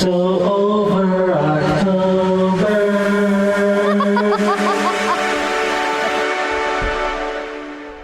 So over October.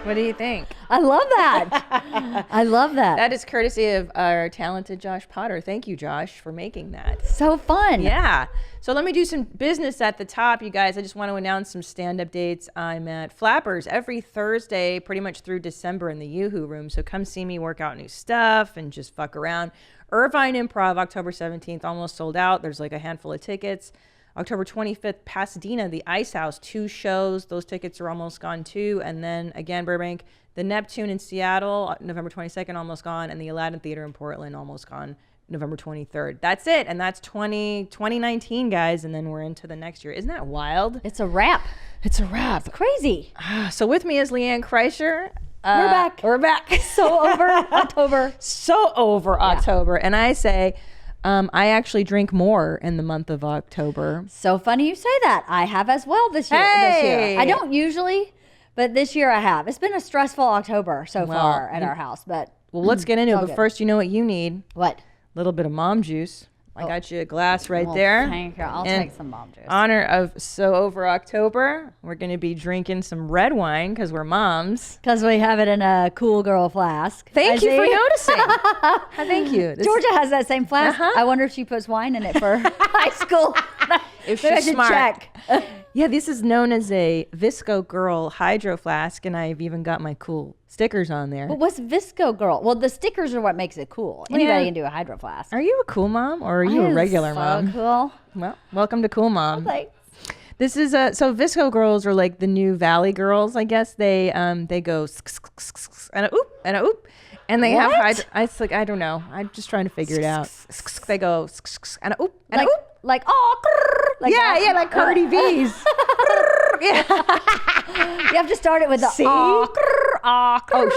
What do you think? I love that. I love that. That is courtesy of our talented Josh Potter. Thank you, Josh, for making that. So fun. Yeah. So let me do some business at the top, you guys. I just want to announce some stand-up dates. I'm at Flappers every Thursday, pretty much through December in the Yoo-Hoo Room. So come see me work out new stuff and just fuck around. Irvine Improv, October 17th, almost sold out. There's like a handful of tickets. October 25th, Pasadena, the Ice House, 2 shows. Those tickets are almost gone too. And then again, Burbank, the Neptune in Seattle, November 22nd, almost gone. And the Aladdin Theater in Portland, almost gone, November 23rd. That's it. And that's 2019, guys. And then we're into the next year. Isn't that wild? It's a wrap. It's a wrap. It's crazy. So with me is LeeAnn Kreischer. We're back. We're back. So over October. So over October. And I say, I actually drink more in the month of October. So funny you say that. I have as well this year. Hey! I don't usually, but this year I have. It's been a stressful October so far at our house, but well, let's get into it. But good. first, you know what you need? What? A little bit of mom juice. I got you a glass right there. Thank you. I'll In take some mom juice. honor of So Over October, we're going to be drinking some red wine because we're moms. Because we have it in a cool girl flask. Thank you for noticing. Thank you. This- Georgia has that same flask. I wonder if she puts wine in it for high school. If Maybe I she's should smart. check. Yeah, this is known as a Visco Girl Hydro Flask, and I've even got my cool stickers on there. But what's Visco Girl? Well, the stickers are what makes it cool. Anybody can do a hydro flask. Are you a cool mom or are you a regular mom? Cool. Well, welcome to Cool Mom. Thanks. This is so Visco girls are like the new Valley girls, I guess. They go and a oop and a oop, and they have What? it's like I don't know. I'm just trying to figure it out. They go and a oop and Like, a oop. like, oh, like Yeah, that. yeah, like Cardi B's. Yeah. You have to start it with the See? oh,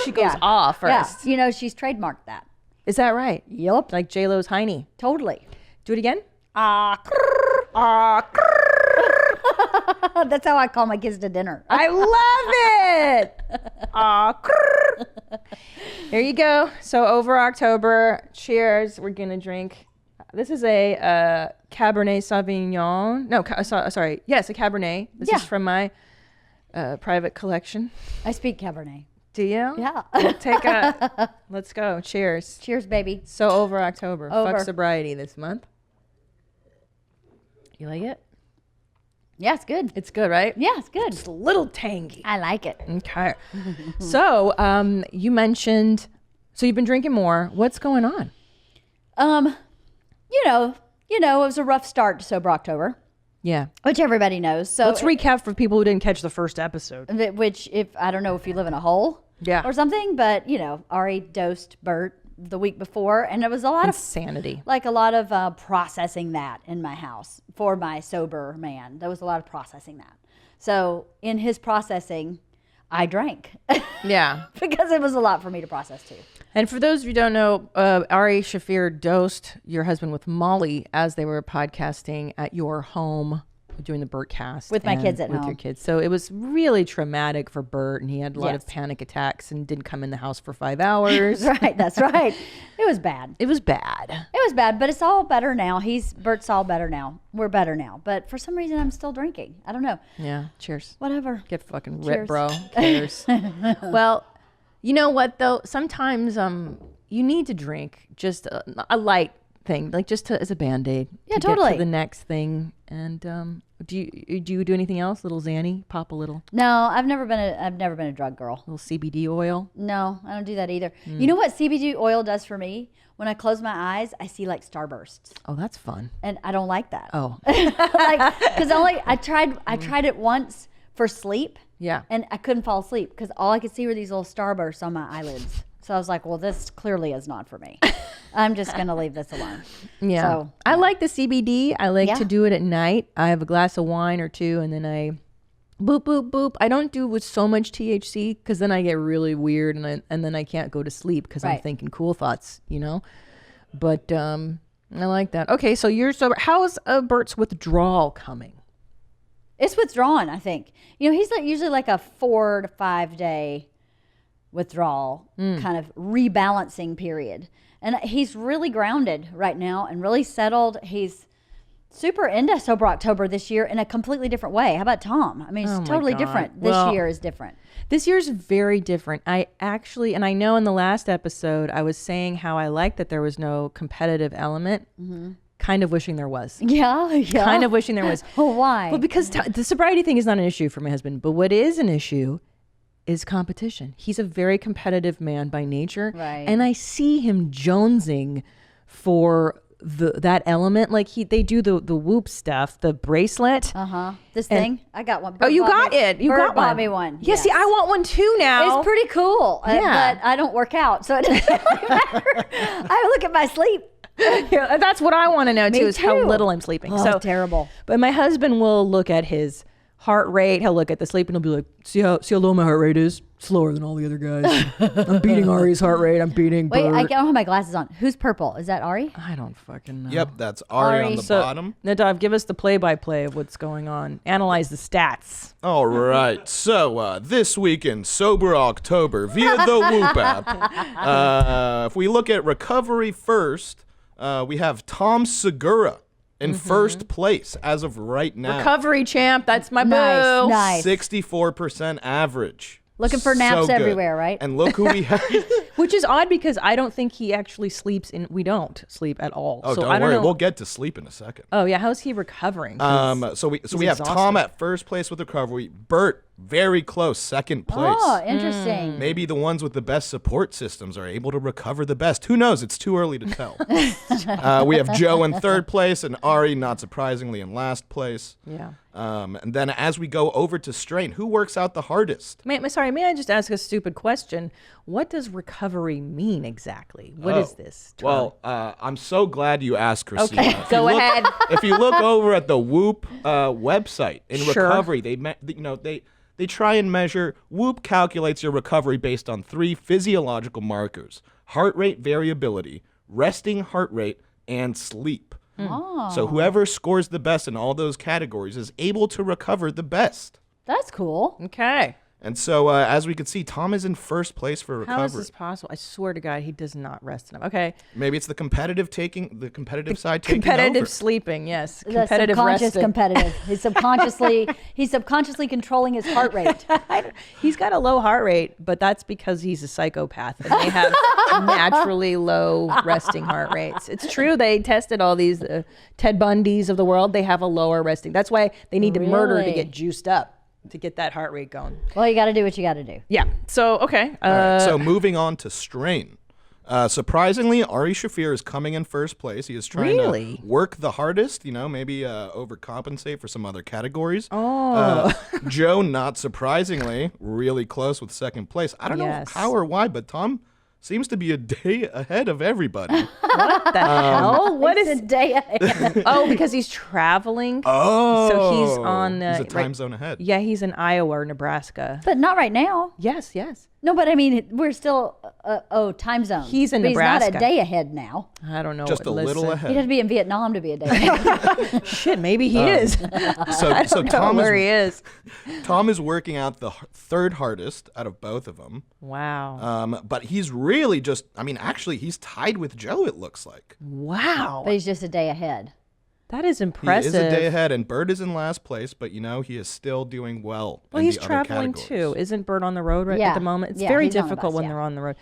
she goes off first. Yeah, you know, she's trademarked that. Is that right? Yup. Like J-Lo's Heine. Totally. Do it again. That's how I call my kids to dinner. I love it. Here you go. So over October, cheers. We're gonna drink. This is a Cabernet Sauvignon. No, sorry. Yes, a Cabernet. This is from my private collection. I speak Cabernet. Do you? Yeah. Let's go. Cheers. Cheers, baby. So over October. Over. Fuck sobriety this month. You like it? Yeah, it's good. It's good, right? Yeah, it's good. It's a little tangy. I like it. Okay. So you mentioned, so you've been drinking more. What's going on? You know, it was a rough start to Sober October, Yeah. which everybody knows. So Let's recap for people who didn't catch the first episode. which if I don't know if you live in a hole Yeah. or something, but you know, Ari dosed Bert the week before, and it was a lot of Insanity. processing that in my house for my sober man. There was a lot of processing that. So in his processing, I drank Yeah. because it was a lot for me to process too. And for those of you who don't know, Ari Shaffir dosed your husband with Molly as they were podcasting at your home, doing the Bert cast. With my kids at with home. your kids. So it was really traumatic for Bert, and he had a lot of Yes. panic attacks and didn't come in the house for 5 hours. That's right. That's right. It was bad. It was bad. It was bad, but it's all better now. Bert's all better now. We're better now. But for some reason, I'm still drinking. I don't know. Yeah. Cheers. Whatever. Get fucking Cheers. ripped, bro. Who cares? Well, you know what though? Sometimes you need to drink just a light thing, like just as a Band-Aid. Yeah, to totally. Get to the next thing. And do you do anything else? Little Xanny, pop a little No, I've never been a drug girl. little CBD oil. No, I don't do that either. You know what CBD oil does for me? When I close my eyes, I see like starbursts, Oh, that's fun. and I don't like that. Oh, Because I tried it once for sleep, yeah. and I couldn't fall asleep because all I could see were these little starbursts on my eyelids. So I was like, well, this clearly is not for me. I'm just going to leave this alone. Yeah. So, I like the CBD. I like Yeah. to do it at night. I have a glass of wine or two, and then I boop, boop, boop. I don't do it with so much THC because then I get really weird and then I can't go to sleep because I'm Right. thinking cool thoughts, you know? But I like that. Okay, so you're sober. How's Bert's withdrawal coming? It's withdrawn, I think. You know, he's usually like a 4 to 5 day withdrawal kind of rebalancing period. And he's really grounded right now and really settled. He's super into Sober October this year in a completely different way. How about Tom? I mean, it's totally different. This year is different. This year's very different. I actually, and I know in the last episode, I was saying how I liked that there was no competitive element. Kind of wishing there was. Yeah. Kind of wishing there was. Well, why? Well, because the sobriety thing is not an issue for my husband. But what is an issue is competition. He's a very competitive man by nature. Right. And I see him jonesing for that element. Like they do the Whoop stuff, the bracelet. This thing, I got one. Oh, you got it. You got bought one. me one. Yeah, see, I want one too now. It's pretty cool. Yeah. But I don't work out, so it doesn't really matter. I look at my sleep. Yeah, that's what I want to know too, is how too. little I'm sleeping. Oh, So terrible. But my husband will look at his heart rate. He'll look at the sleep and he'll be like, see how low my heart rate is? Slower than all the other guys. I'm beating Ari's heart rate. I'm beating Wait, Bert. I don't have my glasses on. Who's purple? Is that Ari? I don't fucking know. Yep, that's Ari on the bottom. Nadav, give us the play-by-play of what's going on. Analyze the stats. All right. So this week in Sober October via the Whoop app, if we look at recovery first, we have Tom Segura in first place as of right now. Recovery champ. That's my Nice, boo. nice. 64% average. Looking for naps So good. everywhere, right? And look who we have. Which is odd because I don't think he actually sleeps in. We don't sleep at all. Oh, so don't I don't worry. know. We'll get to sleep in a second. Oh yeah, how's he recovering? So we have Tom at first place with recovery. Bert very close, second place. Oh, interesting. Maybe the ones with the best support systems are able to recover the best. Who knows? It's too early to tell. We have Joe in third place and Ari, not surprisingly, in last place. Yeah. And then as we go over to strain, who works out the hardest? May I just ask a stupid question? What does recovery mean exactly? What is this term? Well, I'm so glad you asked, Christina. Okay, go ahead. If you look over at the Whoop website in Sure. recovery, they try and measure. Whoop calculates your recovery based on 3 physiological markers: heart rate variability, resting heart rate, and sleep. So whoever scores the best in all those categories is able to recover the best. That's cool. Okay. And so, as we can see, Tom is in first place for recovery. How is this possible? I swear to God, he does not rest enough. Okay. Maybe it's the competitive side taking Competitive over. sleeping, yes. The Competitive subconscious resting. competitive. He's subconsciously controlling his heart rate. He's got a low heart rate, but that's because he's a psychopath and they have naturally low resting heart rates. It's true. They tested all these Ted Bundys of the world. They have a lower resting. That's why they need to murder to Really? get juiced up, to get that heart rate going. Well, you got to do what you got to do. Yeah. So, okay. All right, so moving on to strain. Surprisingly, Ari Shaffir is coming in first place. He is trying Really? to work the hardest, maybe overcompensate for some other categories. Oh. Joe, not surprisingly, really close with second place. I don't know Yes. how or why, but Tom seems to be a day ahead of everybody. What the hell? What It's is a day ahead. Oh, because he's traveling. Oh. So he's on He's a right- time zone ahead. Yeah, he's in Iowa or Nebraska. But not right now. Yes, yes. No, but I mean, we're still, time zone. He's in but Nebraska. He's not a day ahead now. I don't know. Just a little listen. ahead. He'd have to be in Vietnam to be a day ahead. Shit, maybe he is. So, I don't know where he is. Tom is working out the third hardest out of both of them. Wow. But he's really actually, he's tied with Joe, it looks like. Wow. But he's just a day ahead. That is impressive. He is a day ahead, and Bert is in last place, but, he is still doing well. Well, in he's the other traveling categories. too. Isn't Bert on the road at Yeah. the moment? It's Yeah, very he's on the difficult bus, when yeah. they're on the road.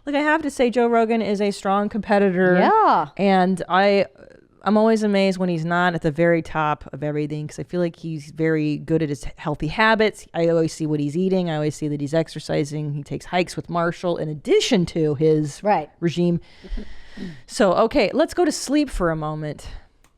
Look, I have to say, Joe Rogan is a strong competitor. Yeah. And I'm always amazed when he's not at the very top of everything, because I feel like he's very good at his healthy habits. I always see what he's eating. I always see that he's exercising. He takes hikes with Marshall in addition to his regime. So, okay, let's go to sleep for a moment.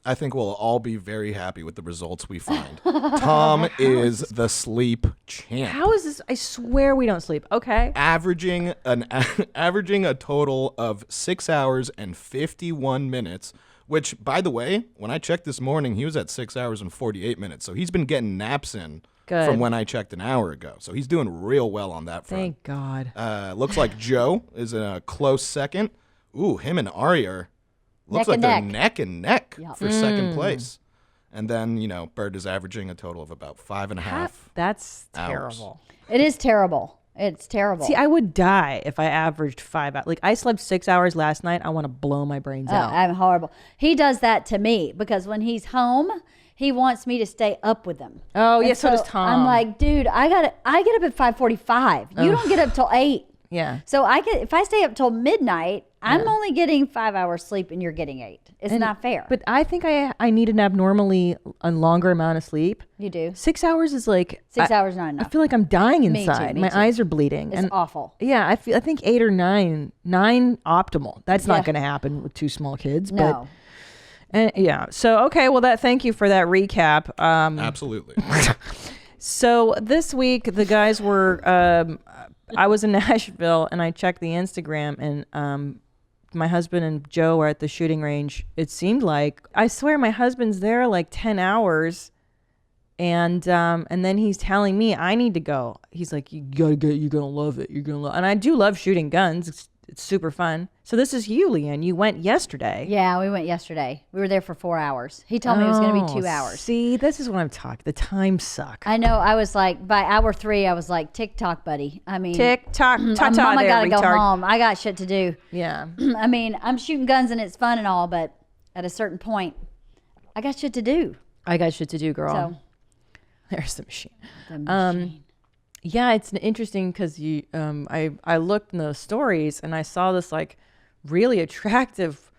I think we'll all be very happy with the results we find. Tom is the sleep champ. How is this? I swear we don't sleep. Okay. Averaging a total of 6 hours and 51 minutes, which, by the way, when I checked this morning, he was at 6 hours and 48 minutes. So he's been getting naps in Good. from when I checked an hour ago. So he's doing real well on that front. Thank God. Looks like Joe is in a close second. Ooh, him and Ari are looks Neck like and they're neck. neck and neck Yep. for second place. And then, Bert is averaging a total of about 5.5. That's hours. terrible. It is terrible. It's terrible. See, I would die if I averaged 5 hours. Like, I slept 6 hours last night. I want to blow my brains out. I'm horrible. He does that to me because when he's home, he wants me to stay up with him. Oh, And yeah, so does Tom. I'm like, dude, I get up at 5:45. You don't get up till 8. Yeah. So if I stay up till midnight, I'm only getting 5 hours sleep and you're getting 8. It's not fair. But I think I need an abnormally a longer amount of sleep. You do. 6 hours is like 6 hours not enough. I feel like I'm dying Me too, inside. me My too. eyes are bleeding. It's awful. Yeah, I think 8 or 9 optimal. That's Yeah. not going to happen with 2 small kids. No. But yeah. So okay. Well, thank you for that recap. Absolutely. So this week the guys were. I was in Nashville and I checked the Instagram and my husband and Joe were at the shooting range. It seemed like, I swear my husband's there like 10 hours and then he's telling me I need to go. He's like, you're going to love it. You're going to love it. And I do love shooting guns. It's super fun. So this is you, LeeAnn. You went yesterday. Yeah, we went yesterday. We were there for 4 hours. He told me it was going to be 2 hours. See, this is what I'm talking. The times suck. I know. I was like, by hour 3, I was like, TikTok, buddy. I mean, Tick-tock, ta-ta Mama there, gotta go retard. home. I got shit to do. Yeah. I mean, I'm shooting guns and it's fun and all, but at a certain point, I got shit to do. I got shit to do, girl. So, There's the machine. the machine. Yeah, it's interesting because I looked in the stories and I saw this like really attractive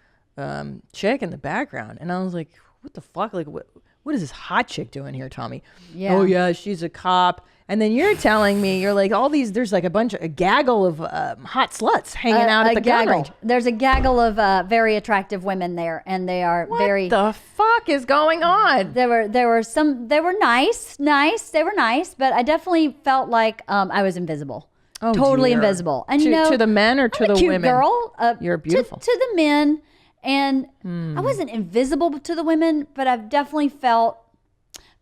chick in the background, and I was like, "What the fuck? Like, what is this hot chick doing here, Tommy?" Yeah. Oh yeah, she's a cop. And then you're telling me you're like there's like a gaggle of hot sluts hanging out at the gun gaggle. range. There's a gaggle of very attractive women there, and they are very. What the fuck is going on? There were some. They were nice. They were nice, but I definitely felt like I was invisible. Oh, totally dear. invisible. And you know, to the men or to I'm a the cute women? girl. You're beautiful. To the men, and I wasn't invisible to the women, but I've definitely felt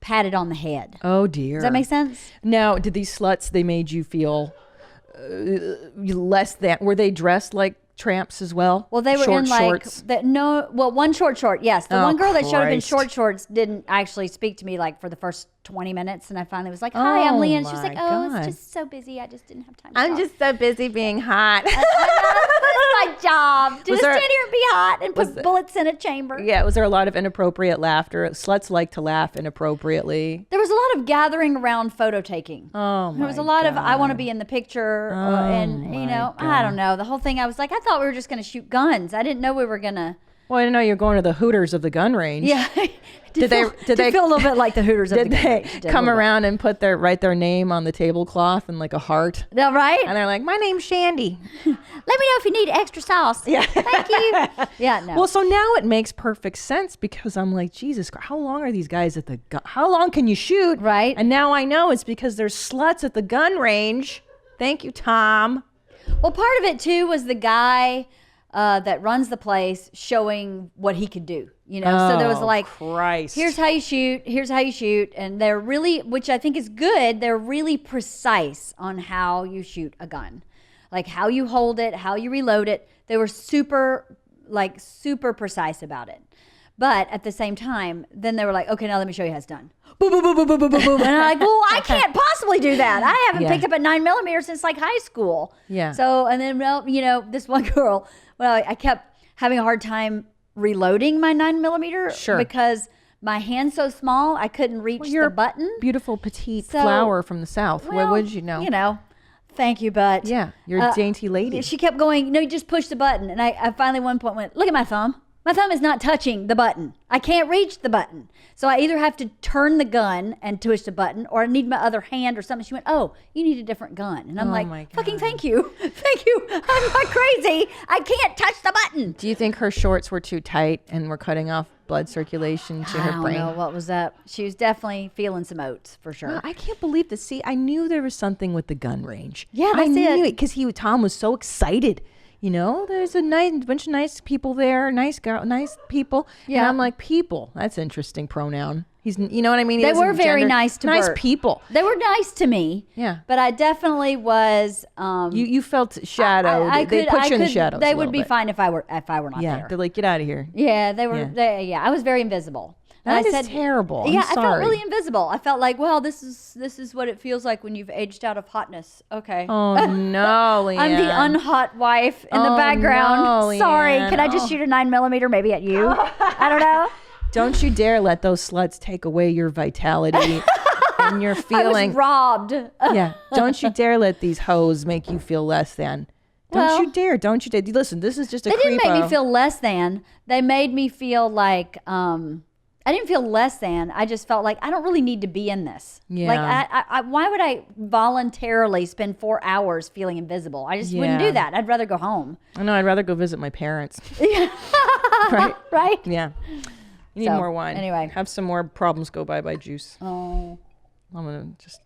patted on the head. Oh dear. Does that make sense? Now, did these sluts, they made you feel less than, were they dressed like tramps as well? Well, they were Short in like shorts? one short. Yes, the Oh, one girl that showed up in Christ. short shorts didn't actually speak to me like for the first 20 minutes, and I finally was like, "Hi, I'm Oh, LeeAnn." She was like, my "Oh, God. it's just so busy. I just didn't have time." To I'm talk." just so busy being hot. That's my job. Just there- stand here and be hot and was put there- bullets in a chamber. Yeah, was there a lot of inappropriate laughter? Sluts like to laugh inappropriately. There was a lot of gathering around photo taking. Oh, There was a my lot of I want to God. be in the picture, Oh, and you my know, I God. don't know. The whole thing, I was like, I thought we were just going to shoot guns. I didn't know we were going to. Well, I didn't know you were going to the Hooters of the gun range. Yeah. Did they feel a little bit like the Hooters? Did of the gun they range. Did a come little bit. around and write their name on the tablecloth and like a heart? Yeah, right? And they're like, "My name's Shandy." Let me know if you need extra sauce. Yeah. Thank you. Yeah, no. Well, so now it makes perfect sense because I'm like, Jesus Christ, how long are these guys at the gun? How long can you shoot? Right. And now I know it's because there's sluts at the gun range. Thank you, Tom. Well, part of it too was the guy that runs the place showing what he could do. You know, so there was Oh, like, Christ. here's how you shoot, and they're really, which I think is good. They're really precise on how you shoot a gun, like how you hold it, how you reload it. They were super precise about it. But at the same time, then they were like, okay, now let me show you how it's done. Boom, boom, boom, boom, boom, boom, boom, boom. And I'm like, well, I can't possibly do that. I haven't Yeah. picked up a 9mm since like high school. Yeah. So, and then, well, you know, this one girl, well, I kept having a hard time reloading my 9mm. Sure. Because my hand's so small, I couldn't reach You're the button. Beautiful petite So- flower from the South. Well, what would you know? You know, thank you, but. Yeah, you're a dainty lady. She kept going, no, you just push the button. And I finally one point went, look at my thumb. My thumb is not touching the button. I can't reach the button. So I either have to turn the gun and push the button, or I need my other hand or something. She went, oh, you need a different gun. And I'm Oh like, my fucking God. thank you. Thank you. I'm not crazy. I can't touch the button. Do you think her shorts were too tight and were cutting off blood circulation to I her don't brain? know what was up. She was definitely feeling some oats for sure. Well, I can't believe this. See, I knew there was something with the gun range. Yeah, I that's knew it. because Tom was so excited. You know, there's a bunch of nice people there, nice people. Yeah. And I'm like, people. That's an interesting pronoun. You know what I mean? He They doesn't were very gender- nice to nice Bert. people. They were nice to me. Yeah. But I definitely was. You felt shadowed. They put you in the shadows. They a would little be bit. fine if I were not Yeah, there. they're like, get out of here. Yeah, they were. Yeah. I was very invisible. And That is terrible. I'm Yeah, I felt sorry. really invisible. I felt like, well, this is what it feels like when you've aged out of hotness. Okay. Oh no, LeeAnn. I'm the unhot wife in the Oh, background. no, Sorry, LeeAnn. can I just shoot a 9mm maybe at you? I don't know. Don't you dare let those sluts take away your vitality and your I was feeling. robbed. Yeah. Don't you dare let these hoes make you feel less than. Don't you dare. Don't you dare. Listen, this is just a They didn't make me creepo. feel less than. They made me feel like I didn't feel less than. I just felt like I don't really need to be in this. Yeah. Like I why would I voluntarily spend 4 hours feeling invisible? I just wouldn't Yeah. do that. I'd rather go home. I know. I'd rather go visit my parents. Right? Right? Yeah. You need So, more wine. anyway. Have some more problems go by juice. Oh. I'm going to just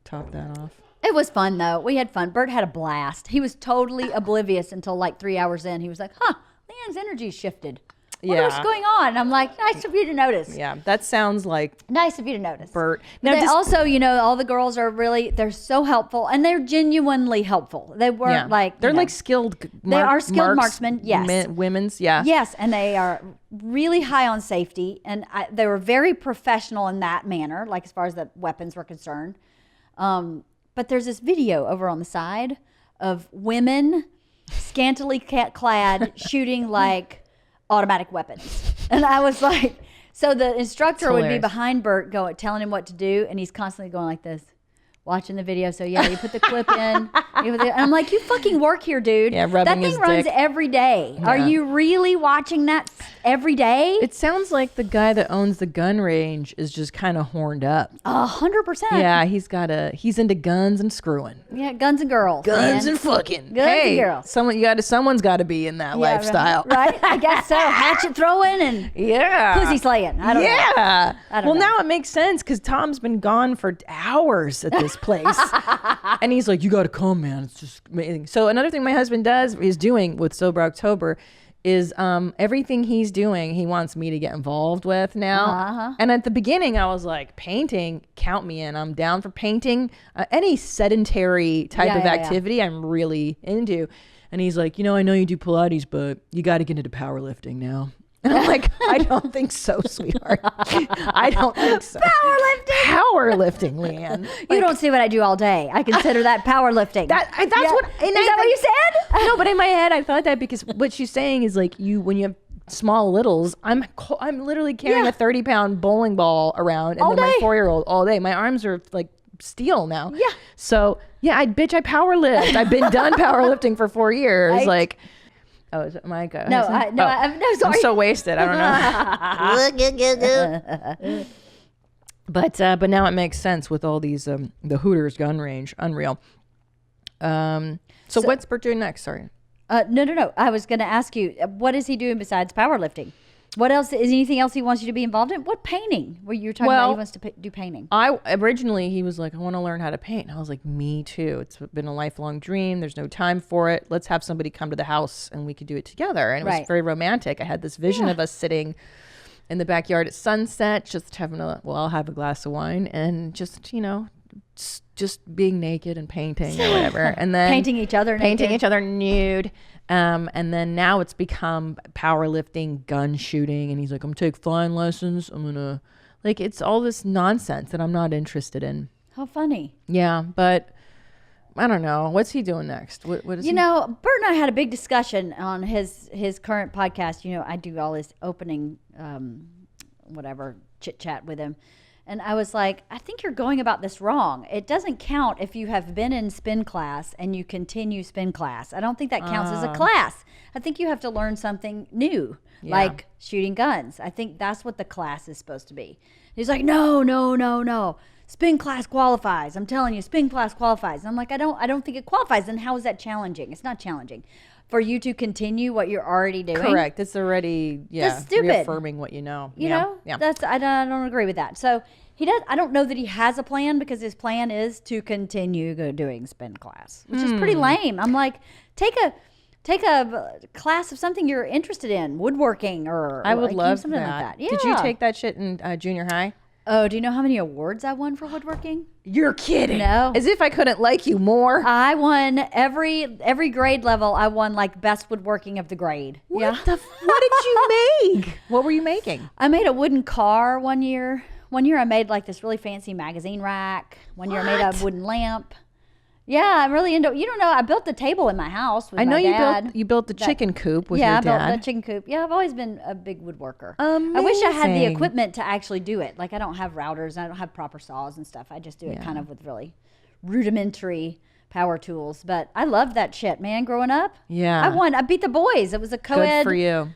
top that off. It was fun though. We had fun. Bert had a blast. He was totally oblivious until like 3 hours in. He was like, "Huh, LeeAnn's energy shifted. What's Yeah. going on?" I'm like, "Nice of you to notice. Yeah. That sounds like Nice of you to notice." Bert. Now, Now, they just- also, you know, all the girls are really, they're so helpful and they're genuinely helpful. They weren't like, they're you know, like skilled. They are skilled marksmen, yes. Women's, yeah. yes, and they are really high on safety, and they were very professional in that manner, like as far as the weapons were concerned. But there's this video over on the side of women scantily clad shooting like automatic weapons, and I was like, so the instructor would be hilarious. behind Bert, telling him what to do, and he's constantly going like this. Watching the video, so yeah, you put the clip in. And I'm like, you fucking work here, dude. Yeah, rubbing that his thing runs dick. every day. Are you really watching that every day? It sounds like the guy that owns the gun range is just kind of horned up. 100%. Yeah, he's into guns and screwing. Yeah, guns and girls. Guns man. and fucking. Guns and hey, girls. someone's got to be in that Yeah, lifestyle. Right? I guess so. Hatchet throwing and Yeah. pussy slaying. I don't know. Yeah. I don't Well, know. now it makes sense because Tom's been gone for hours at this place. And he's like, you got to come, man. It's just amazing. So another thing my husband is doing with Sober October is everything he's doing, he wants me to get involved with now. Uh-huh. And at the beginning, I was like, painting, count me in. I'm down for painting. Any sedentary type Yeah, of yeah, yeah. activity I'm really into. And he's like, I know you do Pilates, but you got to get into powerlifting now. And I'm like, I don't think so, sweetheart. I don't think so. Powerlifting, LeeAnn. You don't see what I do all day. I consider that powerlifting. That's what. Is that what you said? No, but in my head, I thought that because what she's saying is like when you have small littles, I'm literally carrying Yeah. a 30-pound bowling ball around, and All then my day. 4-year-old all day. My arms are like steel now. Yeah. So yeah, I power lift. I've been done powerlifting for 4 years. Right. Like. Oh, is it my go? No, I'm sorry. I'm so wasted. I don't know. But now it makes sense with all these the Hooters gun range. Unreal. So what's Bert doing next? Sorry. No. I was going to ask you, what is he doing besides powerlifting? What else? Is anything else he wants you to be involved in? What painting? Were you talking about he wants to do painting? Originally he was like, I want to learn how to paint. And I was like, me too. It's been a lifelong dream. There's no time for it. Let's have somebody come to the house and we could do it together. And it was Right. very romantic. I had this vision of us sitting in the backyard at sunset, just having I'll have a glass of wine and just being naked and painting or whatever. And then Painting each other nude. And then now it's become powerlifting, gun shooting. And he's like, I'm gonna take flying lessons. I'm gonna it's all this nonsense that I'm not interested in. How funny. Yeah. But I don't know. What's he doing next? What is he? Bert and I had a big discussion on his current podcast. I do all his opening, chit chat with him. And I was like, I think you're going about this wrong. It doesn't count if you have been in spin class and you continue spin class. I don't think that counts as a class. I think you have to learn something new, like shooting guns. I think that's what the class is supposed to be. He's like, no. Spin class qualifies. I'm telling you, spin class qualifies. And I'm like, I don't think it qualifies. Then how is that challenging? It's not challenging. For you to continue what you're already doing. Correct. It's already That's stupid. reaffirming what you know. You know? Yeah. I don't agree with that. So he does. I don't know that he has a plan because his plan is to continue doing spin class, which is pretty lame. I'm like, take a class of something you're interested in, woodworking or I would love something that. like that. Yeah. Did you take that shit in junior high? Oh, do you know how many awards I won for woodworking? You're kidding. No. As if I couldn't like you more. I won every grade level. I won like best woodworking of the grade. What did you make? What were you making? I made a wooden car one year. One year I made like this really fancy magazine rack. One year I made a wooden lamp. Yeah, I'm really into. You don't know. I built the table in my house with I know my dad. you built the chicken coop with yeah, your I built dad. the chicken coop. Yeah, I've always been a big woodworker. I wish I had the Amazing. equipment to actually do it. Like I don't have routers and I don't have proper saws and stuff. I just do it kind of with really rudimentary power tools. But I loved that shit, man. Growing up, Yeah. I won. I beat the boys. It was a Good co-ed. for you.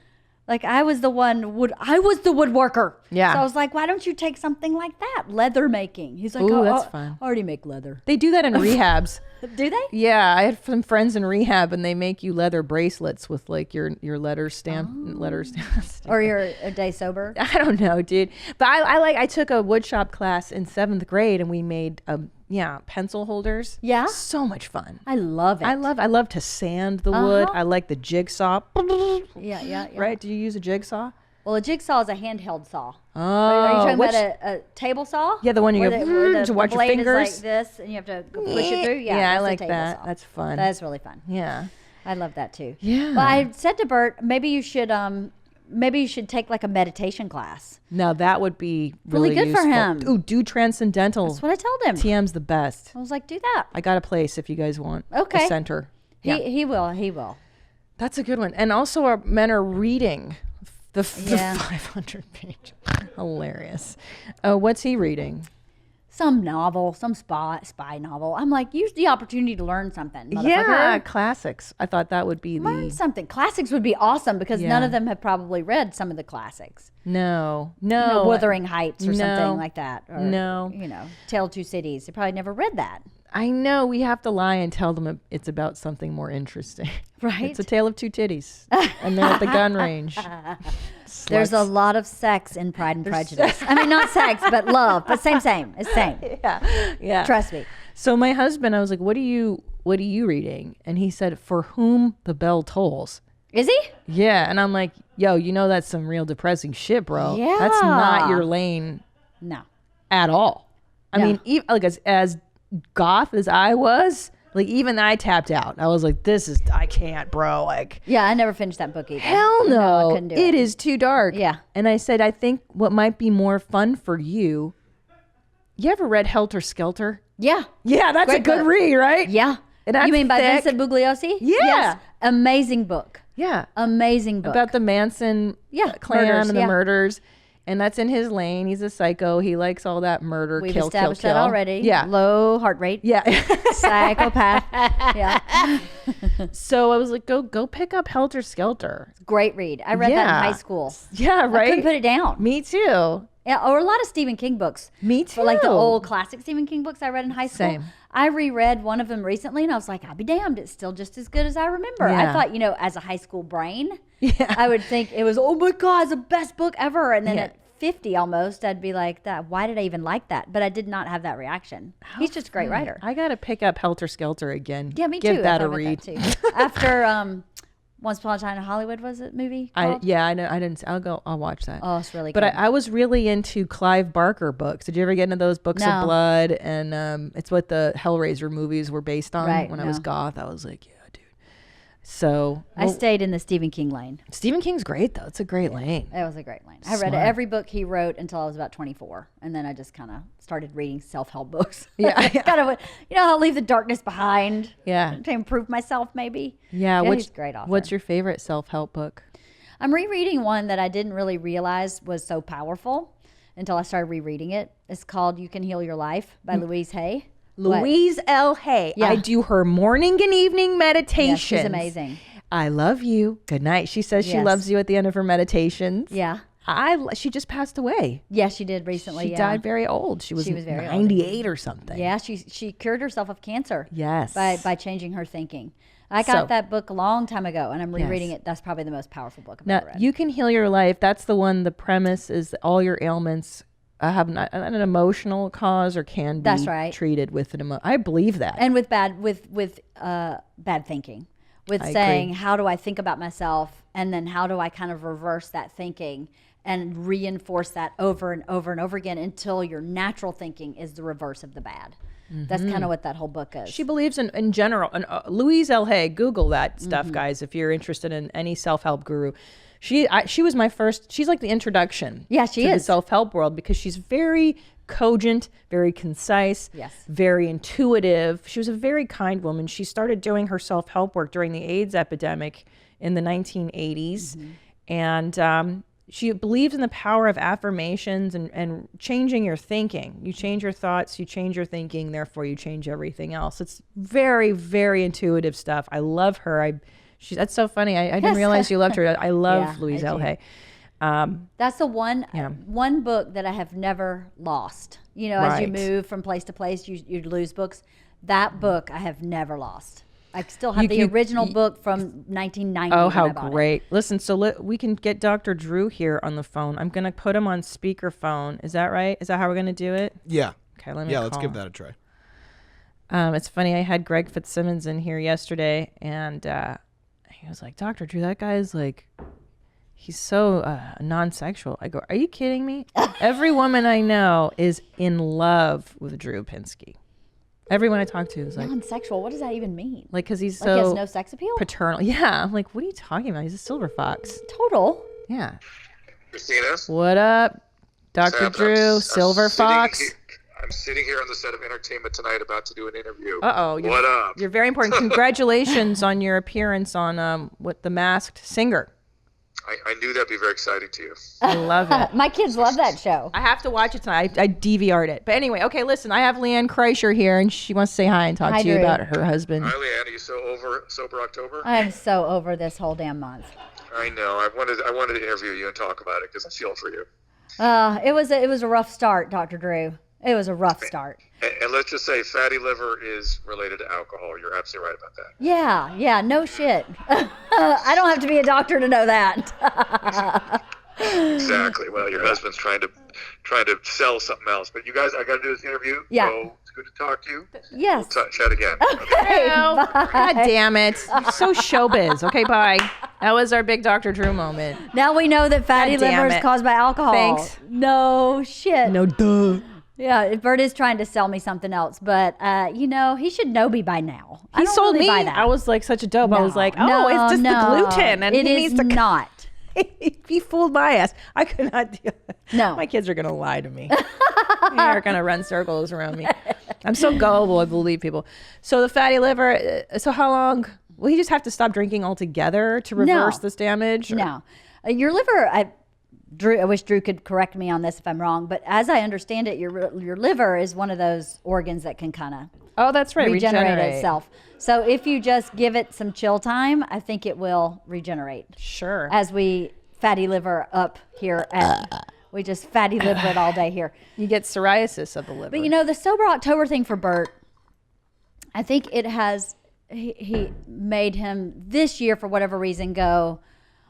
Like I was the woodworker. Yeah. So I was like, why don't you take something like that? Leather making. He's like, Ooh, oh, that's I fun. already make leather. They do that in rehabs. Do they? Yeah, I had some friends in rehab, and they make you leather bracelets with like your letter stamp, Or you're a day sober? I don't know, dude. But I took a woodshop class in 7th grade, and we made pencil holders. Yeah? So much fun. I love it. I love to sand the wood. I like the jigsaw. Yeah. Right? Do you use a jigsaw? Well, a jigsaw is a handheld saw. Oh, Are you talking about a table saw? Yeah, the one you Where go where to watch your blade fingers. is like this, and you have to go push it through. Yeah, I that's a like table that. saw. That's fun. That's really fun. Yeah. I love that too. Yeah. But I said to Bert, maybe you should take like a meditation class. Now that would be really good for useful. him. Ooh, do transcendental. That's what I told him. TM's the best. I was like, do that. I got a place if you guys want. Okay. A center. Yeah. He will. That's a good one. And also our men are reading the Yeah. 500 page. Hilarious. What's he reading? Some novel, some spy novel. I'm like, use the opportunity to learn something. Yeah, motherfucker. classics. I thought that would be Learn something. Classics would be awesome because none Yeah. of them have probably read some of the classics. No. Wuthering Heights or No. something like that. Or, No. Tale of Two Cities. They probably never read that. I know we have to lie and tell them it's about something more interesting. Right? It's a tale of two titties. And they're at the gun range. There's a Sluts. lot of sex in Pride and Prejudice. I mean, not sex, but love. But same. It's same. Yeah. Trust me. So my husband, I was like, what are you reading? And he said, For Whom the Bell Tolls. Is he? Yeah. And I'm like, yo, that's some real depressing shit, bro. Yeah. That's not your lane No. at all. I No. mean, even, like as goth as I was, like even I tapped out. I was like, I can't, bro. Like, Yeah, I never finished that book either. hell no. I couldn't do It is too dark. Yeah. And I said, I think what might be more fun for you. You ever read Helter Skelter? Yeah. Yeah, that's Great a good book. read, right? Yeah. And that's You mean by thick. Vincent Bugliosi? Yeah. Yes. Amazing book. Yeah. Amazing book. About the Manson clan murders, and the yeah. murders. And that's in his lane. He's a psycho. He likes all that murder, We've kill. established that already. Yeah. Low heart rate. Yeah. Psychopath. Yeah. So I was like, go pick up Helter Skelter. Great read. I read that Yeah. in high school. Yeah, I right? couldn't put it down. Me too. Yeah, or a lot of Stephen King books. Me too. But like the old classic Stephen King books I read in high school. Same. I reread one of them recently and I was like, I'll be damned. It's still just as good as I remember. I Yeah. thought, as a high school brain, I would think it was, oh my God, it's the best book ever. And then Yeah. at 50 almost, I'd be like, that. Why did I even like that? But I did not have that reaction. He's just a great writer. I got to pick up Helter Skelter again. Yeah, me Give too. that I a thought about read. that too. After Once Upon a Time in Hollywood, was it movie called? I know. I didn't. I'll watch that. Oh, it's really But good. I was really into Clive Barker books. Did you ever get into those books No. of blood? And it's what the Hellraiser movies were based on. Right, When I was no. goth, I was like, yeah, dude. So I stayed in the Stephen King lane. Stephen King's great though. It's a great lane. It was a great lane. I read Smart. every book he wrote until I was about 24. And then I just kind of started reading self-help books. Yeah. kind of, I'll leave the darkness behind Yeah. to improve myself maybe. Yeah. He's a great author. What's your favorite self-help book? I'm rereading one that I didn't really realize was so powerful until I started rereading it. It's called You Can Heal Your Life by Louise Hay. What? Louise L. Hay. Yeah. I do her morning and evening Yeah, meditations. she's amazing. I love you. Good night. She says she Yes. loves you at the end of her meditations. Yeah. She just passed away. Yeah, she did recently. She yeah. died very old. She was very old. 98 or something. Yeah, she cured herself of cancer. Yes. By changing her thinking. I got So- that book a long time ago, and I'm rereading Yes. it. That's probably the most powerful book I've Now, ever read. You Can Heal Your Life. That's the one. The premise is that all your ailments have an emotional cause or can be That's right. treated with an I believe that. And with bad thinking, with I saying agree. how do I think about myself, and then how do I kind of reverse that thinking and reinforce that over and over and over again until your natural thinking is the reverse of the bad. That's kind of what that whole book is. She believes in general. And Louise L. Hay, Google that stuff, Mm-hmm. guys, if you're interested in any self-help guru. She was my first. She's like the introduction. Yeah, she to is. the self-help world because she's very cogent, very concise, Yes. very intuitive. She was a very kind woman. She started doing her self-help work during the AIDS epidemic in the 1980s, and she believes in the power of affirmations and changing your thinking. You change your thoughts, you change your thinking, therefore you change everything else. It's very, very intuitive stuff. I love her. That's so funny. I didn't realize you loved her. I love Yeah, Louise I L. do. Hay. That's the one Yeah. one book that I have never lost. You know, as you Right. move from place to place, you lose books. That book I have never lost. I still have the You- original book from 1990. Oh, when how I bought it. great. Listen, so we can get Dr. Drew here on the phone. I'm going to put him on speakerphone. Is that right? Is that how we're going to do it? Yeah. Okay, let me Yeah, let's call give him. that a try. It's funny. I had Greg Fitzsimmons in here yesterday, and he was like, Dr. Drew, that guy is like, he's so non-sexual. I go, are you kidding me? Every woman I know is in love with Drew Pinsky. Everyone I talk to is like, Non-sexual. What does that even mean? like, because he's Like he has so no sex appeal? paternal. Yeah, I'm like, what are you talking about? He's a silver fox. Total. Yeah. Christina? What up, Dr. Sam, Drew, Silver Fox? I'm sitting here on the set of Entertainment Tonight about to do an interview. Uh-oh. What up? You're very important. Congratulations on your appearance on The Masked Singer. I knew that'd be very exciting to you. I love it. My kids love that show. I have to watch it tonight. I DVR'd it. But anyway, okay, listen, I have LeeAnn Kreischer here, and she wants to say hi and talk Hi, to you Drew. about her husband. Hi, LeeAnn. Are you so over Sober October? I am so over this whole damn month. I know. I wanted to interview you and talk about it because I feel for you. It was a rough start, Dr. Drew. It was a rough start. And let's just say fatty liver is related to alcohol. You're absolutely right about that. Yeah, no shit. I don't have to be a doctor to know that. Exactly. Well, your husband's trying to sell something else. But you guys, I got to do this interview. Yeah. So it's good to talk to you. Yes. We'll chat again. Hey, Oh, bye. God damn it. You're so showbiz. Okay, bye. That was our big Dr. Drew moment. Now we know that fatty God damn liver is it. caused by alcohol. Thanks. No shit. No, duh. Yeah, Bert is trying to sell me something else, but he should know me by now. I He don't sold really me. buy that. I was like such a dope. I was like, oh, No, it's just no, the gluten. And it he is needs to not. He fooled my ass. I could not deal. No. My kids are going to lie to me. They're going to run circles around me. I'm so gullible. I believe people. So the fatty liver, so how long? Will he just have to stop drinking altogether to reverse this damage? Or- No, your liver. I wish Drew could correct me on this if I'm wrong, but as I understand it, your liver is one of those organs that can kind of Oh, that's right. regenerate itself. So if you just give it some chill time, I think it will regenerate. Sure. As we fatty liver up here, we just fatty liver it all day here. You get psoriasis of the liver. But the Sober October thing for Bert, I think it has, he made him this year for whatever reason go,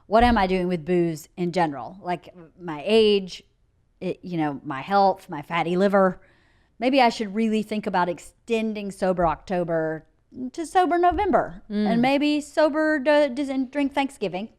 what am I doing with booze in general? Like my age, my health, my fatty liver. Maybe I should really think about extending Sober October to Sober November. And maybe sober drink Thanksgiving,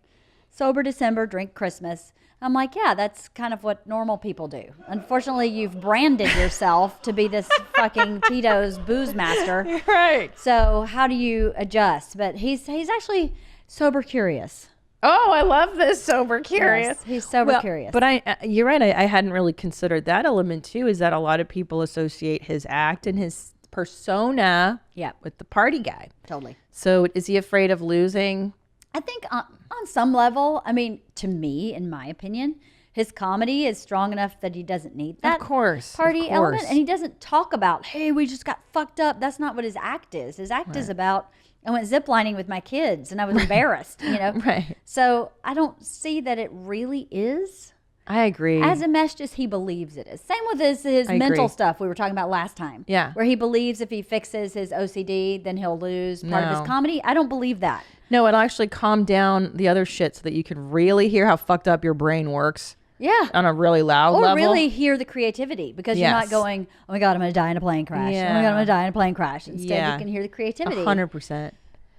sober December, drink Christmas. I'm like, yeah, that's kind of what normal people do. Unfortunately, you've branded yourself to be this fucking Tito's booze master. right. So how do you adjust? But he's actually sober curious. Oh, I love this sober curious. Yes, he's sober curious. But you're right. I hadn't really considered that element too. Is that a lot of people associate his act and his persona Yeah. with the party guy? Totally. So is he afraid of losing? I think on some level, I mean, to me, in my opinion, his comedy is strong enough that he doesn't need that course, of party element. course. And he doesn't talk about, hey, we just got fucked up. That's not what his act is. His act is about, I went ziplining with my kids and I was embarrassed, Right. So I don't see that it really is I agree. as enmeshed as he believes it is. Same with his I mental agree. stuff we were talking about last time. Yeah. Where he believes if he fixes his OCD, then he'll lose part of No. his comedy. I don't believe that. No, it'll actually calm down the other shit so that you can really hear how fucked up your brain works Yeah. on a really loud Or level. really hear the creativity because you're not Yes. going, oh my God, I'm going to die in a plane crash. Oh my Yeah. God, I'm going to die in a plane crash. Instead, Yeah. you can hear the creativity. 100%.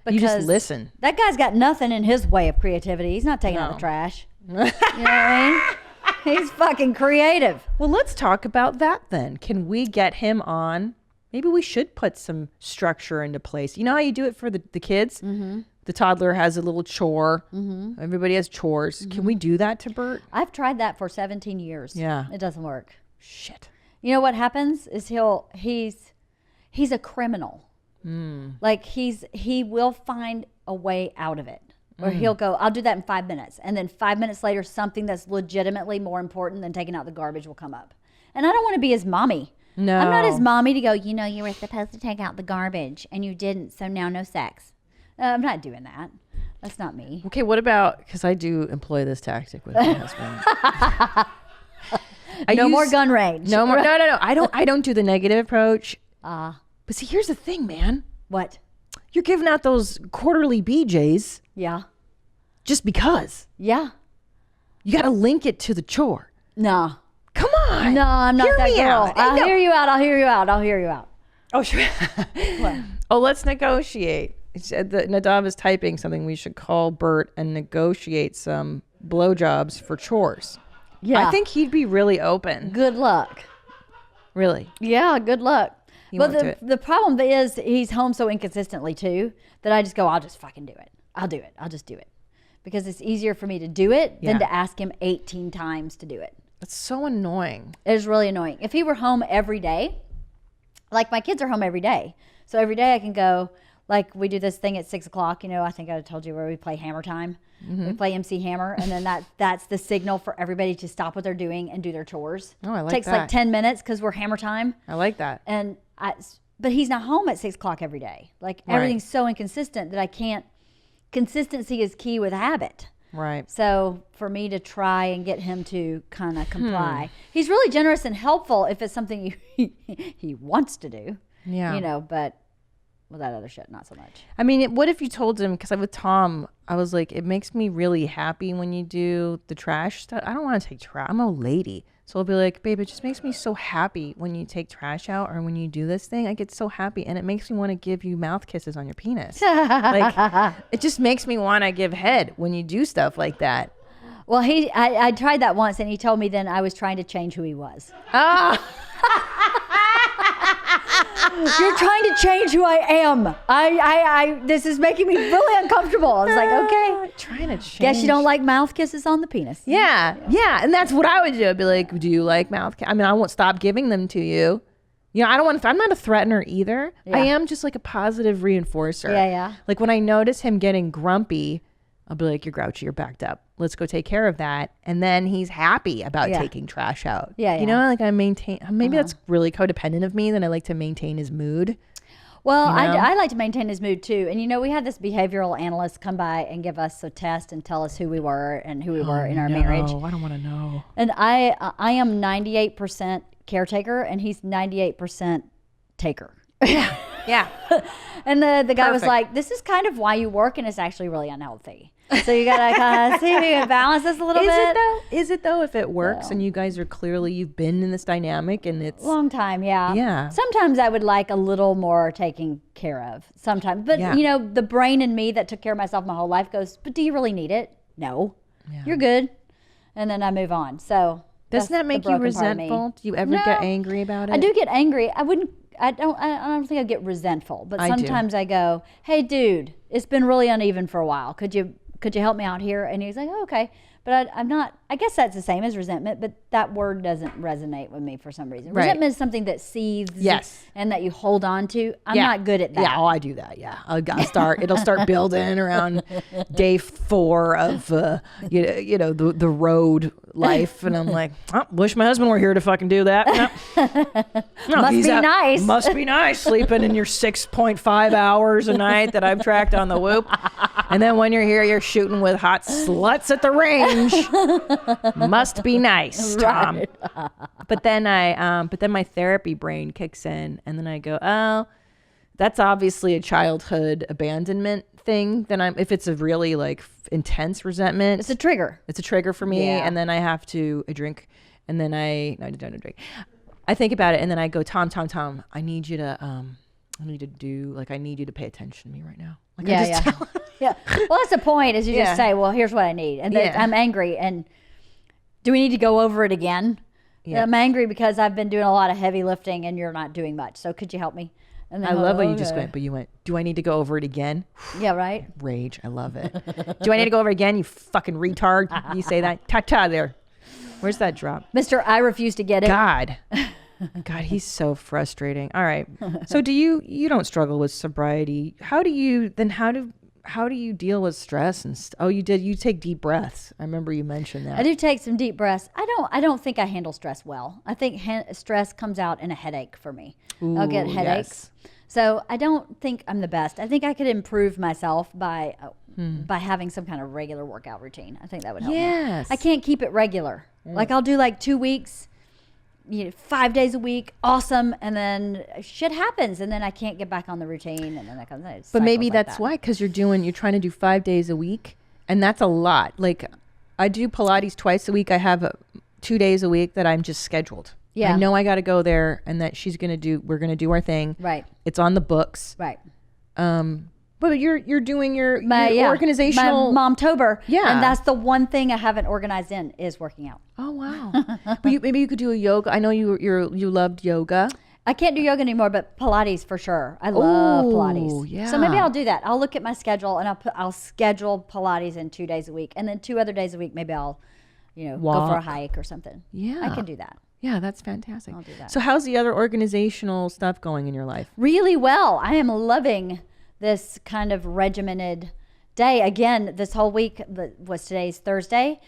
You just Because listen. That guy's got nothing in his way of creativity. He's not taking out No. the trash. You know what I mean? He's fucking creative. Well, let's talk about that then. Can we get him on? Maybe we should put some structure into place. You know how you do it for the kids? Mm-hmm. The toddler has a little chore. Mm-hmm. Everybody has chores. Mm-hmm. Can we do that to Bert? I've tried that for 17 years. Yeah. It doesn't work. Shit. You know what happens is he's a criminal. Like he will find a way out of it. Or he'll go, I'll do that in 5 minutes. And then 5 minutes later, something that's legitimately more important than taking out the garbage will come up. And I don't want to be his mommy. No. I'm not his mommy to go, you know, you were supposed to take out the garbage and you didn't, so now no sex. I'm not doing that. That's not me. Okay, what about, because I do employ this tactic with my husband. No more gun range. No more. No. I don't do the negative approach. But see, here's the thing, man. What? You're giving out those quarterly BJs Yeah. just because. Yeah. You got to link it to the chore. No. Come on. No, I'm not Hear that me girl. out. I'll No. hear you out. I'll hear you out. I'll hear you out. Oh, sure. Oh, let's negotiate. Nadav is typing something. We should call Bert and negotiate some blowjobs for chores. Yeah. I think he'd be really open. Good luck. Really. Yeah, good luck. won't do But it. the problem is he's home so inconsistently too that I just go, I'll just fucking do it. I'll do it. I'll just do it. Because it's easier for me to do it than Yeah. to ask him 18 times to do it. That's so annoying. It is really annoying. If he were home every day, like my kids are home every day. So every day I can go, like we do this thing at 6 o'clock, you know, I think I told you where we play Hammer Time. Mm-hmm. We play MC Hammer, and then that's the signal for everybody to stop what they're doing and do their chores. Oh, I like Takes that. like 10 minutes because we're Hammer Time. I like that. And but he's not home at 6 o'clock every day. Like Right. everything's so inconsistent that I can't. Consistency is key with habit. Right. So for me to try and get him to kind of comply, he's really generous and helpful if it's something he wants to do. Yeah. You know, but with that other shit, not so much. I mean, what if you told him, because with Tom, I was like, it makes me really happy when you do the trash stuff. I don't want to take trash. I'm a lady. So I'll be like, babe, it just makes me so happy when you take trash out or when you do this thing. I get so happy. And it makes me want to give you mouth kisses on your penis. Like, it just makes me want to give head when you do stuff like that. Well, I tried that once, and he told me then I was trying to change who he was. Ah, You're trying to change who I am. This is making me really uncomfortable. I was like, okay. trying to change. Guess you don't like mouth kisses on the penis. Yeah. And that's what I would do. I'd be like, do you like mouth kisses? I mean, I won't stop giving them to you. You know, I don't want to, I'm not a threatener either. Yeah. I am just like a positive reinforcer. Yeah. Like when I notice him getting grumpy, I'll be like, you're grouchy, you're backed up. Let's go take care of that. And then he's happy about Yeah. taking trash out. Yeah, You yeah. know, like I maintain, maybe that's really codependent of me, that I like to maintain his mood. Well, You know? I like to maintain his mood too. And you know, we had this behavioral analyst come by and give us a test and tell us who we were and who we were in our marriage. I don't want to know. And I am 98% caretaker and he's 98% taker. Yeah. And the guy was Perfect. like, this is kind of why you work and it's actually really unhealthy. So you gotta kind of see if you can balance this a little bit. Is it though? If it works and you guys are clearly, you've been in this dynamic and it's. Long time, yeah. Yeah. Sometimes I would like a little more taken care of. Sometimes, but Yeah. you know, the brain in me that took care of myself my whole life goes, "But do you really need it? No, you're good." And then I move on. So Doesn't that make you resentful? Do you ever get No. angry about it? I do get angry. I don't think I get resentful, but I do. sometimes I go, "Hey, dude, it's been really uneven for a while. Could you help me out here?" And he's like, "Oh, okay." But I'm not, I guess that's the same as resentment, but that word doesn't resonate with me for some reason. Right. Resentment is something that seethes Yes. and that you hold on to. I'm Yeah. not good at that. Yeah, I do that. Yeah, it'll start building around day 4 of you know the road life, and I'm like, oh, wish my husband were here to fucking do that. No, Must he's be nice. Must be nice sleeping in your 6.5 hours a night that I've tracked on the Whoop, and then when you're here, you're shooting with hot sluts at the range. Must be nice, Tom. Right. But then my therapy brain kicks in, and then I go, oh, that's obviously a childhood abandonment thing. Then if it's a really like intense resentment, It's a trigger. it's a trigger for me. Yeah. And then I have to drink, and then I don't drink. I think about it, and then I go, Tom, I need you to I need you to pay attention to me right now. Like, I just tell him. Yeah. Well, that's the point. Is you Yeah. just say, "Well, here's what I need," and then Yeah. I'm angry. And do we need to go over it again? Yeah. I'm angry because I've been doing a lot of heavy lifting and you're not doing much. So could you help me? And then I love when you okay. just went, but you went, do I need to go over it again? Yeah, right. Rage. I love it. Do I need to go over it again? You fucking retard. You say that. Ta-ta there. Where's that drop? Mr. I refuse to get it. God. God, he's so frustrating. All right. So you don't struggle with sobriety. How do you deal with stress and you take deep breaths. I remember you mentioned that. I do take some deep breaths. I don't think I handle stress well. I think stress comes out in a headache for me. I'll get Ooh, headaches. yes. So I don't think I'm the best. I think I could improve myself by having some kind of regular workout routine. I think that would help Yes. me. I can't keep it regular. Like I'll do like 2 weeks, 5 days a week, awesome, and then shit happens, and then I can't get back on the routine, and then that comes. But maybe that's why, because you're trying to do 5 days a week, and that's a lot. Like I do Pilates twice a week. I have 2 days a week that I'm just scheduled. Yeah. I know I got to go there, and that we're gonna do our thing. Right. It's on the books. Right. But you're doing your My organizational. my Momtober. Yeah. And that's the one thing I haven't organized in is working out. Oh wow. But maybe you could do a yoga. I know you loved yoga. I can't do yoga anymore, but Pilates for sure. I love Ooh, Pilates. yeah. So maybe I'll do that. I'll look at my schedule and I'll schedule Pilates in 2 days a week, and then 2 other days a week maybe I'll, go for a Walk. hike or something. Yeah. I can do that. Yeah, that's fantastic. I'll do that. So how's the other organizational stuff going in your life? Really well. I am loving this kind of regimented day. Again, this whole week today's Thursday.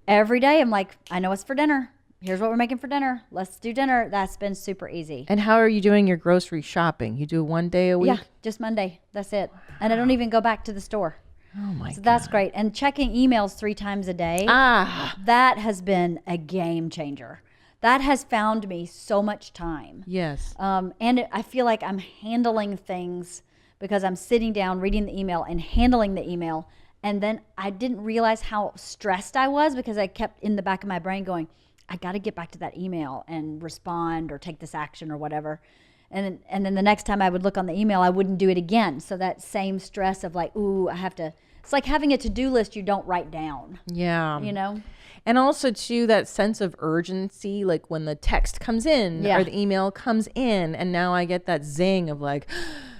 Every day I'm like, I know what's for dinner. Here's what we're making for dinner. Let's do dinner. That's been super easy. And how are you doing your grocery shopping? You do 1 day a week? Yeah, just Monday. That's it. And I don't even go back to the store. Oh my So God. that's great. And checking emails 3 times a day. That has been a game changer. That has found me so much time. Yes. I feel like I'm handling things because I'm sitting down, reading the email and handling the email. And then I didn't realize how stressed I was because I kept in the back of my brain going, I got to get back to that email and respond or take this action or whatever. And then the next time I would look on the email, I wouldn't do it again. So that same stress of like, ooh, I have to, it's like having a to-do list you don't write down, Yeah. And also too, that sense of urgency, like when the text comes in Yeah. or the email comes in, and now I get that zing of like,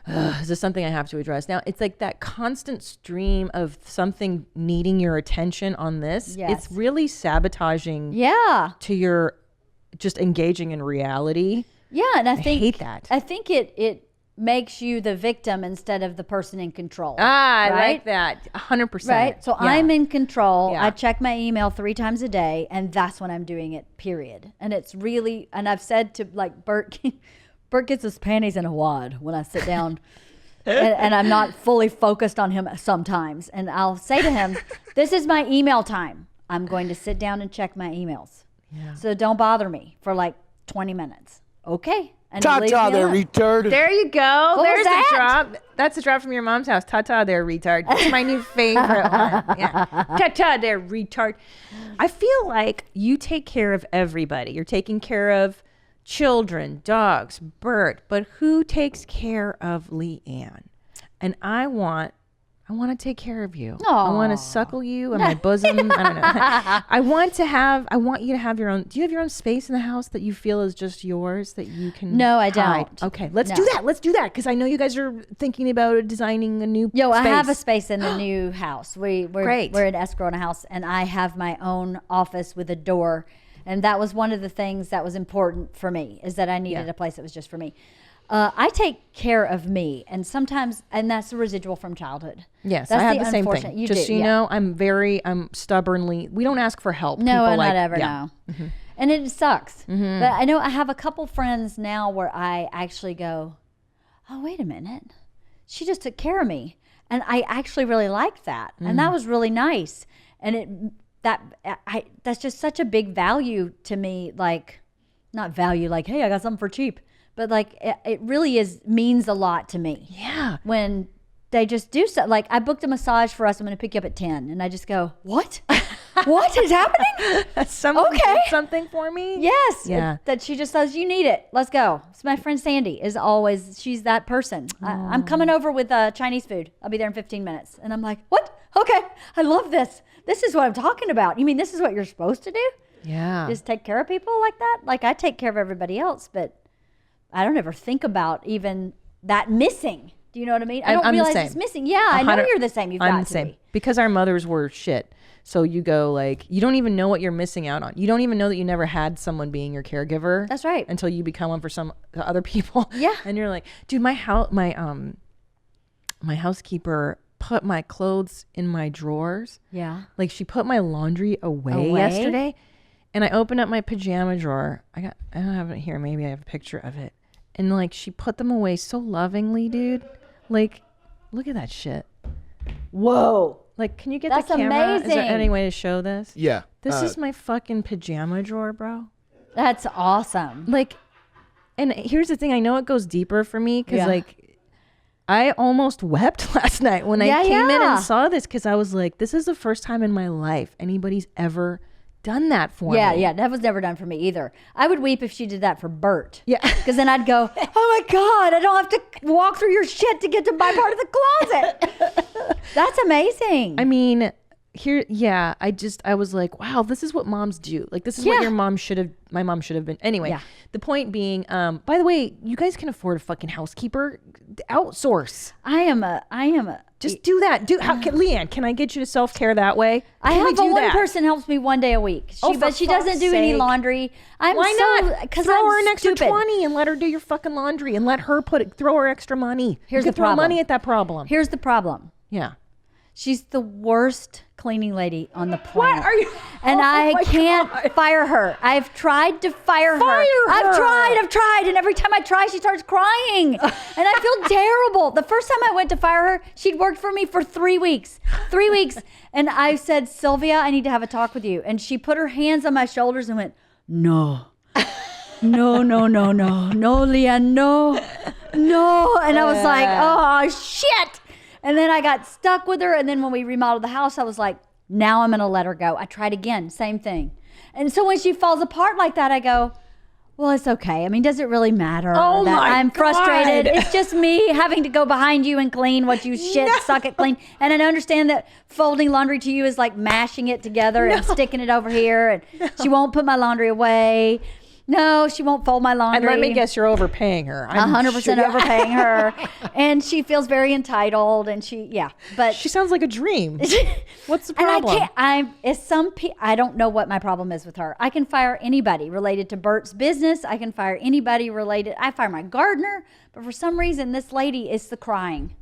is this something I have to address? Now it's like that constant stream of something needing your attention on this. Yes. It's really sabotaging Yeah. to your just engaging in reality. Yeah. And I think, hate that. I think it makes you the victim instead of the person in control. I right? like that. 100%. Right. So Yeah. I'm in control. Yeah. I check my email 3 times a day, and that's when I'm doing it, period. And it's really, and I've said to like Bert gets his panties in a wad when I sit down and I'm not fully focused on him sometimes. And I'll say to him, this is my email time. I'm going to sit down and check my emails. Yeah. So don't bother me for like 20 minutes. Okay. And he leaves Ta-ta me there, alone. retard. There you go. What There's was that? a drop. That's a drop from your mom's house. Ta-ta there, retard. That's my new favorite one. Yeah. Ta-ta there, retard. I feel like you take care of everybody. You're taking care of children, dogs, Bert, but who takes care of LeeAnn? And I want to take care of you. I want to suckle you in my bosom. I don't know. I want you to have your own. Do you have your own space in the house that you feel is just yours that you can? No, I hide? don't. Okay, let's No. do that. Let's do that because I know you guys are thinking about designing a new. Yo, space. I have a space in the new house. We're Great. We're in escrow in a house, and I have my own office with a door. And that was one of the things that was important for me, is that I needed Yeah. a place that was just for me. I take care of me, and sometimes, and that's the residual from childhood. Yes, That's I have the the same unfortunate- thing. you Just do, so you yeah. know, I'm stubbornly. We don't ask for help. No, People and like, not ever yeah. know. And it sucks. But I know I have a couple friends now where I actually go, oh, wait a minute. She just took care of me. And I actually really liked that. And that was really nice. And that's just such a big value to me. Like, not value like, hey, I got something for cheap. But like, it really means a lot to me. Yeah. When they just do so. Like, I booked a massage for us. I'm going to pick you up at 10. And I just go, what? What is happening? Someone Okay. did something for me. Yes. Yeah. That she just says, you need it. Let's go. So my friend Sandy is always, she's that person. I'm coming over with Chinese food. I'll be there in 15 minutes. And I'm like, what? Okay. I love this. This is what I'm talking about. You mean this is what you're supposed to do? Yeah. Just take care of people like that? Like, I take care of everybody else, but I don't ever think about even that missing. Do you know what I mean? I don't I'm the realize same. it's missing. Yeah, I know 100 you're the same. You've I'm got the to same be. because our mothers were shit. So you go like, you don't even know what you're missing out on. You don't even know that you never had someone being your caregiver. That's right. Until you become one for some other people. Yeah. And you're like, dude, my housekeeper put my clothes in my drawers. Yeah. Like she put my laundry away yesterday, and I opened up my pajama drawer. I don't have it here. Maybe I have a picture of it. And like she put them away so lovingly, dude. Like, look at that shit. Whoa. Like, can you get That's the camera? Is there amazing. any way to show this? Yeah. This is my fucking pajama drawer, bro. That's awesome. Like, and here's the thing. I know it goes deeper for me because Yeah. like I almost wept last night when I came in and saw this because I was like, this is the first time in my life anybody's ever done that for me. Yeah, that was never done for me either. I would weep if she did that for Bert. Yeah. Because then I'd go, oh my God, I don't have to walk through your shit to get to my part of the closet. That's amazing. I mean, I was like, wow, this is what moms do. Like, this is what my mom should have been. Anyway, the point being, by the way, you guys can afford a fucking housekeeper. Outsource. I am a. Just do that. LeeAnn, can I get you to self-care that way? I Can we have do one that? person helps me one day a week. For But she doesn't fuck's do any sake. laundry. Why not? Because Throw her I'm an extra stupid. 20 and let her do your fucking laundry and let her throw her extra money. Here's you the can throw problem. money at that problem. Here's the problem. Yeah. She's the worst cleaning lady on the planet. Are you? And Oh I my can't God. fire her. I've tried to fire her. Fire her. I've tried. And every time I try, she starts crying. And I feel terrible. The first time I went to fire her, she'd worked for me for 3 weeks. 3 weeks. And I said, Sylvia, I need to have a talk with you. And she put her hands on my shoulders and went, no. No, LeeAnn, no. And I was like, oh, shit. And then I got stuck with her. And then when we remodeled the house, I was like, now I'm going to let her go. I tried again, same thing. And so when she falls apart like that, I go, well, it's okay. I mean, does it really matter that I'm frustrated? It's just me having to go behind you and clean what you suck at clean. And I understand that folding laundry to you is like mashing it together and sticking it over here. And she won't put my laundry away. No, she won't fold my laundry. And let me guess, you're overpaying her. 100% overpaying her. And she feels very entitled. And but She sounds like a dream. What's the and problem? I don't know what my problem is with her. I can fire anybody related to Bert's business. I can fire anybody I fire my gardener. But for some reason, this lady is the crying.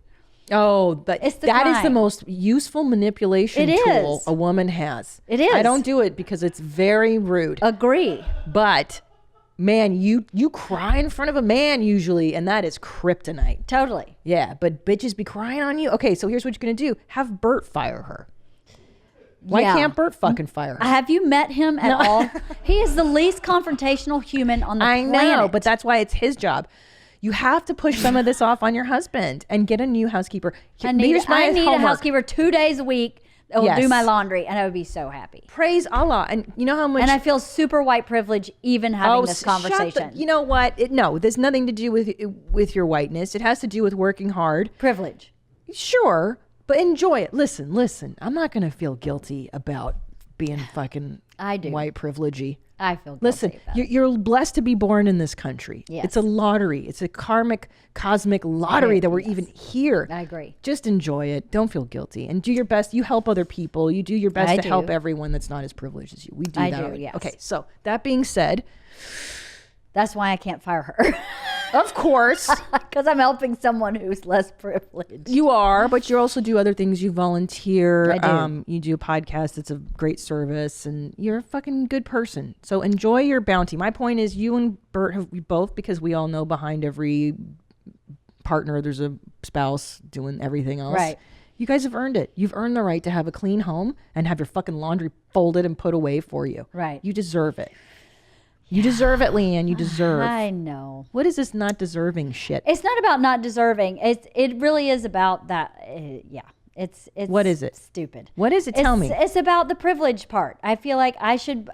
Oh, that is the crime. most useful manipulation tool is. a woman has. It is. I don't do it because it's very rude. Agree. But man, you cry in front of a man usually, and that is kryptonite. Totally. Yeah, but bitches be crying on you. Okay, so here's what you're gonna do: have Bert fire her. Why can't Bert fucking fire her? Have you met him at all? He is the least confrontational human on the planet. I know, but that's why it's his job. You have to push some of this off on your husband and get a new housekeeper. I need homework. a housekeeper 2 days a week that will Yes. do my laundry, and I would be so happy. Praise Allah. And you know how much... And I feel super white privilege even having this conversation. You know what? No, there's nothing to do with your whiteness. It has to do with working hard. Privilege. Sure, but enjoy it. Listen. I'm not going to feel guilty about being fucking I do. white privilegey. I feel guilty Listen, about it. you're blessed to be born in this country. Yes. It's a lottery. It's a cosmic lottery that we're Yes. even here. I agree. Just enjoy it. Don't feel guilty. And do your best. You help other people. You do your best I to help do. everyone that's not as privileged as you. We do I that do, already. yes. Okay, so that being said, That's why I can't fire her. of course, Because I'm helping someone who's less privileged. you are, but you also do other things. You volunteer. I do. You do a podcast. It's a great service, and you're a fucking good person. So enjoy your bounty. My point is, you and Bert have both, because we all know behind every partner there's a spouse doing everything else. Right. You guys have earned it. You've earned the right to have a clean home and have your fucking laundry folded and put away for you. Right. You deserve it. You deserve it, LeeAnn. You deserve. I know. What is this not deserving shit? It's not about not deserving. It really is about that. It's What is it? Stupid. What is it? Tell me. It's about the privilege part. I feel like I should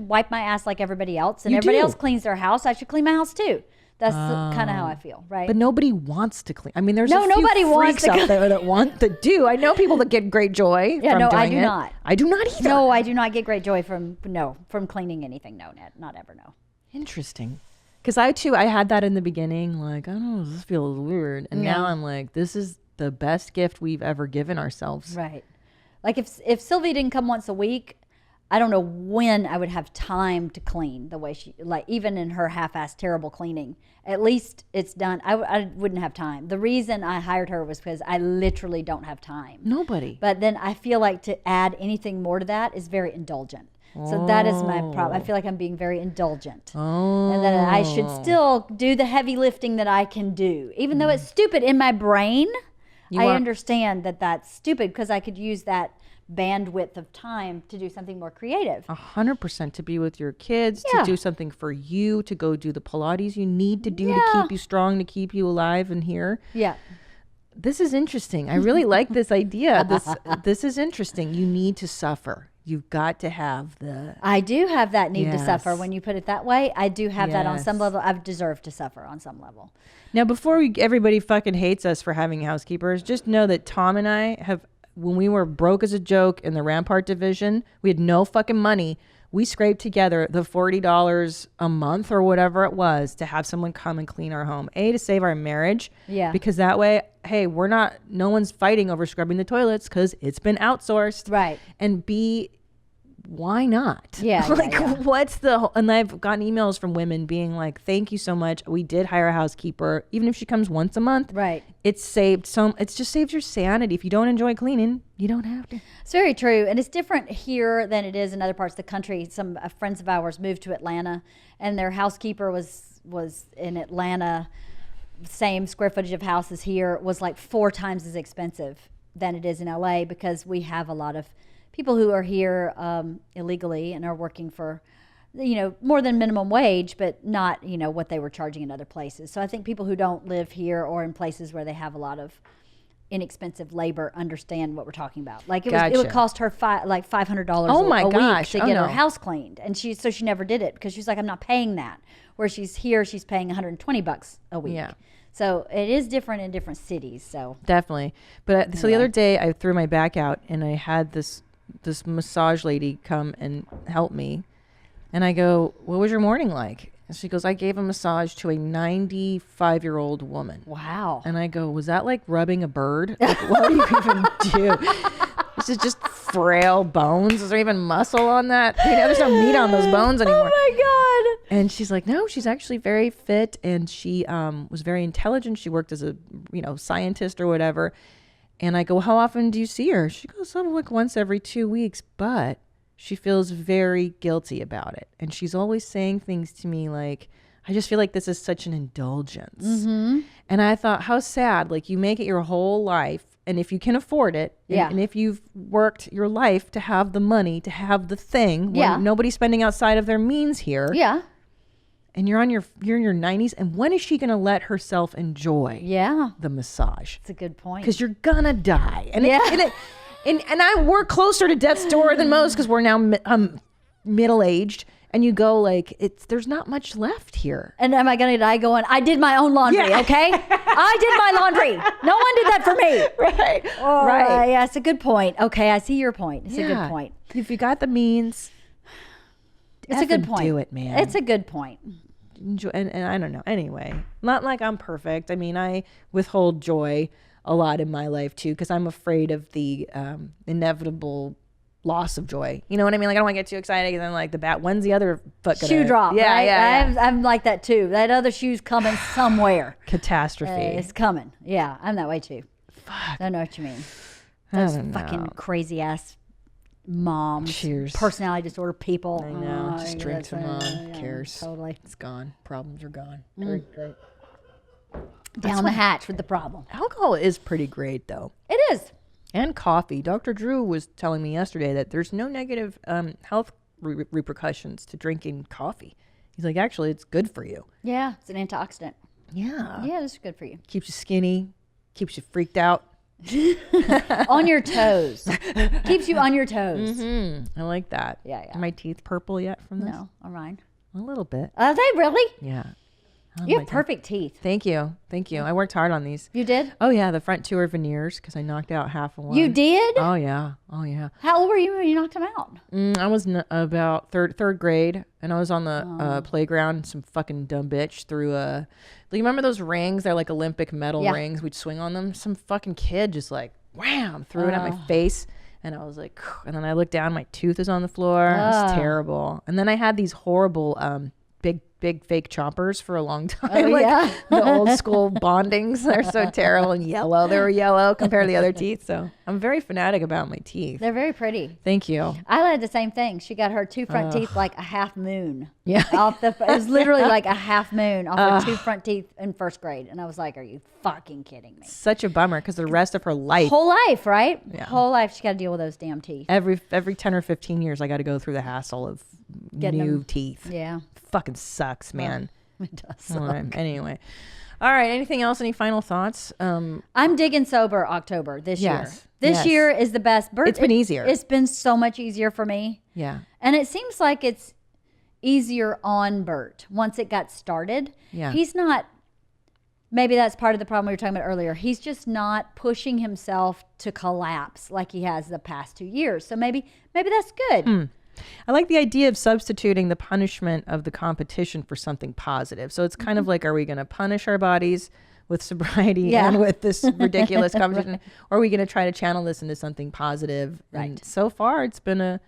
wipe my ass like everybody else, and You everybody do. else cleans their house. I should clean my house too. That's kind of how I feel, right? But nobody wants to clean. I mean, there's No, a few nobody wants freaks to out there that do. I know people that get great joy. Yeah, from no, I doing do it. not. I do not either. No, I do not get great joy from cleaning anything. No, not ever. No. Interesting. Because I had that in the beginning. Like, I don't know, this feels weird. And now I'm like, this is the best gift we've ever given ourselves. Right. Like if Sylvia didn't come once a week, I don't know when I would have time to clean the way she, like even in her half-assed terrible cleaning, at least it's done. I wouldn't have time. The reason I hired her was because I literally don't have time. Nobody. But then I feel like to add anything more to that is very indulgent. So that is my problem. I feel like I'm being very indulgent. And that I should still do the heavy lifting that I can do. Even though it's stupid in my brain, I understand that that's stupid because I could use that bandwidth of time to do something more creative. 100% to be with your kids, to do something for you, to go do the Pilates you need to do to keep you strong, to keep you alive and here. Yeah. This is interesting. I really like this idea. This is interesting. You need to suffer. You've got to have the... I do have that need to suffer. When you put it that way, I do have that on some level. I've deserved to suffer on some level. Now, before everybody fucking hates us for having housekeepers, just know that Tom and I have, when we were broke as a joke in the Rampart division, we had no fucking money. We scraped together the $40 a month or whatever it was to have someone come and clean our home. A, to save our marriage. Yeah. Because that way, hey, no one's fighting over scrubbing the toilets because it's been outsourced. Right. And B, why not? Yeah. What's and I've gotten emails from women being like, thank you so much. We did hire a housekeeper. Even if she comes once a month. Right. It's just saved your sanity. If you don't enjoy cleaning, you don't have to. It's very true. And it's different here than it is in other parts of the country. Some friends of ours moved to Atlanta and their housekeeper was in Atlanta, same square footage of houses here, was like 4 times as expensive than it is in LA because we have a lot of people who are here illegally and are working for, more than minimum wage, but not, what they were charging in other places. So I think people who don't live here or in places where they have a lot of inexpensive labor understand what we're talking about. Like it would cost her $500 a week to get her house cleaned, and she never did it because she's like, I'm not paying that. Where she's here, she's paying $120 a week. Yeah. So it is different in different cities. So definitely. But so the other day I threw my back out and I had this massage lady come and help me. And I go, what was your morning like? And she goes, I gave a massage to a 95-year-old woman. Wow. And I go, was that like rubbing a bird? Like, what do you even do? This is just frail bones. Is there even muscle on that? There's no meat on those bones anymore. Oh my God. And she's like, no, she's actually very fit. And she was very intelligent. She worked as a, scientist or whatever. And I go, how often do you see her? She goes, like once every 2 weeks, but she feels very guilty about it. And she's always saying things to me like, I just feel like this is such an indulgence. Mm-hmm. And I thought, how sad. Like, you make it your whole life. And if you can afford it, and if you've worked your life to have the money, to have the thing, when nobody's spending outside of their means here. Yeah. And you're in your 90s, and when is she going to let herself enjoy the massage? That's a good point. Because you're going to die. And we're closer to death's door than most because we're now middle-aged. And you go like, there's not much left here. And am I going to die going, I did my own laundry, okay? I did my laundry. No one did that for me. Right. Oh, right. Yeah, it's a good point. Okay, I see your point. It's a good point. If you got the means, it's a good point. Do it, man. It's a good point. Enjoy, and I don't know. Anyway, not like I'm perfect. I mean, I withhold joy a lot in my life too because I'm afraid of the inevitable loss of joy. You know what I mean? Like, I don't want to get too excited and then like when's the other foot gonna... Shoe drop. Yeah, right? yeah. I'm like that too. That other shoe's coming somewhere. Catastrophe. It's coming. Yeah, I'm that way too. Fuck. I know what you mean. Those fucking crazy ass moms. Cheers. Personality disorder people. I know. Just drink too much. Cares. Totally. It's gone. Problems are gone. Drink. Down the hatch with the problem. Alcohol is pretty great though. It is. And coffee. Dr. Drew was telling me yesterday that there's no negative health repercussions to drinking coffee. He's like, actually, it's good for you. Yeah, it's an antioxidant. Yeah. Yeah, it's good for you. Keeps you skinny. Keeps you freaked out. On your toes. Keeps you on your toes. Mm-hmm. I like that. Yeah. Are my teeth purple yet from this? No, all right. A little bit. Are they really? Yeah. You have perfect teeth. Thank you. I worked hard on these. You did? Oh yeah, the front two are veneers because I knocked out half of one. You did? Oh yeah. How old were you when you knocked them out? I was about third grade, and I was on the playground. Some fucking dumb bitch threw a. You remember those rings? They're like Olympic metal rings. We'd swing on them. Some fucking kid just like wham threw it at my face, and I was like, and then I looked down. My tooth is on the floor. It was terrible. And then I had these horrible big fake chompers for a long time. The old school bondings. They're so terrible and yellow. They were yellow compared to the other teeth. So I'm very fanatic about my teeth. They're very pretty. Thank you. I had the same thing. She got her two front teeth like a half moon. Yeah. It was literally like a half moon off her two front teeth in first grade. And I was like, are you fucking kidding me? Such a bummer because the rest of her life. Whole life, right? Yeah. Whole life she got to deal with those damn teeth. Every 10 or 15 years, I got to go through the hassle of Getting new them. teeth. Yeah. Fucking sucks, man. It does suck. All right. Anyway. All right. Anything else? Any final thoughts? I'm digging sober October this year. Yes. This year is the best. Bert, It's been easier. It's been so much easier for me. Yeah. And it seems like it's easier on Bert once it got started. Yeah. He's not, maybe that's part of the problem we were talking about earlier. He's just not pushing himself to collapse like he has the past 2 years. So maybe that's good. I like the idea of substituting the punishment of the competition for something positive. So it's kind of like, are we going to punish our bodies with sobriety and with this ridiculous competition? Or are we going to try to channel this into something positive? Right. And so far, it's been a